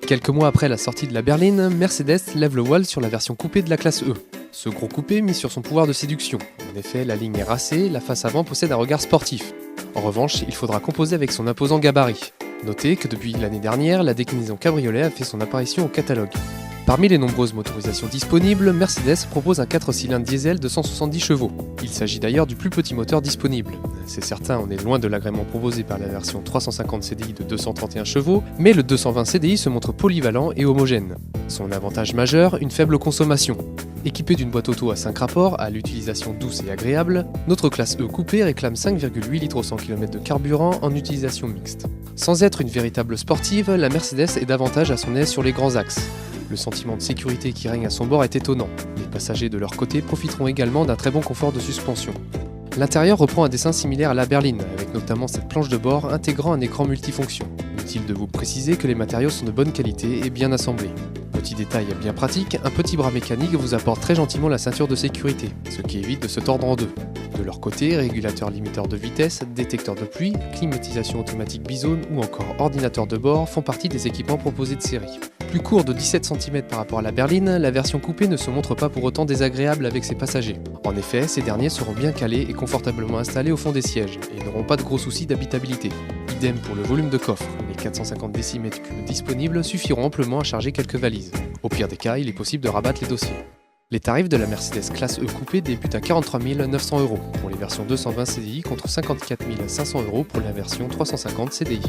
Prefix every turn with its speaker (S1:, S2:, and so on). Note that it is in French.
S1: Quelques mois après la sortie de la berline, Mercedes lève le voile sur la version coupé de la classe E. Ce gros coupé mise sur son pouvoir de séduction. En effet, la ligne est racée, la face avant possède un regard sportif. En revanche, il faudra composer avec son imposant gabarit. Notez que depuis l'année dernière, la déclinaison cabriolet a fait son apparition au catalogue. Parmi les nombreuses motorisations disponibles, Mercedes propose un 4 cylindres diesel de 170 chevaux. Il s'agit d'ailleurs du plus petit moteur disponible. C'est certain, on est loin de l'agrément proposé par la version 350 CDI de 231 chevaux, mais le 220 CDI se montre polyvalent et homogène. Son avantage majeur, une faible consommation. Équipé d'une boîte auto à 5 rapports, à l'utilisation douce et agréable, notre classe E coupé réclame 5,8 litres au 100 km de carburant en utilisation mixte. Sans être une véritable sportive, la Mercedes est davantage à son aise sur les grands axes. Le sentiment de sécurité qui règne à son bord est étonnant. Les passagers de leur côté profiteront également d'un très bon confort de suspension. L'intérieur reprend un dessin similaire à la berline, avec notamment cette planche de bord intégrant un écran multifonction. Inutile de vous préciser que les matériaux sont de bonne qualité et bien assemblés. Petit détail bien pratique, un petit bras mécanique vous apporte très gentiment la ceinture de sécurité, ce qui évite de se tordre en deux. De leur côté, régulateur limiteur de vitesse, détecteur de pluie, climatisation automatique bizone ou encore ordinateur de bord font partie des équipements proposés de série. Plus court de 17 cm par rapport à la berline, la version coupée ne se montre pas pour autant désagréable avec ses passagers. En effet, ces derniers seront bien calés et confortablement installés au fond des sièges et n'auront pas de gros soucis d'habitabilité. Idem pour le volume de coffre, les 450 décimètres cubes disponibles suffiront amplement à charger quelques valises. Au pire des cas, il est possible de rabattre les dossiers. Les tarifs de la Mercedes classe E coupé débutent à 43 900 € pour les versions 220 CDI contre 54 500 € pour la version 350 CDI.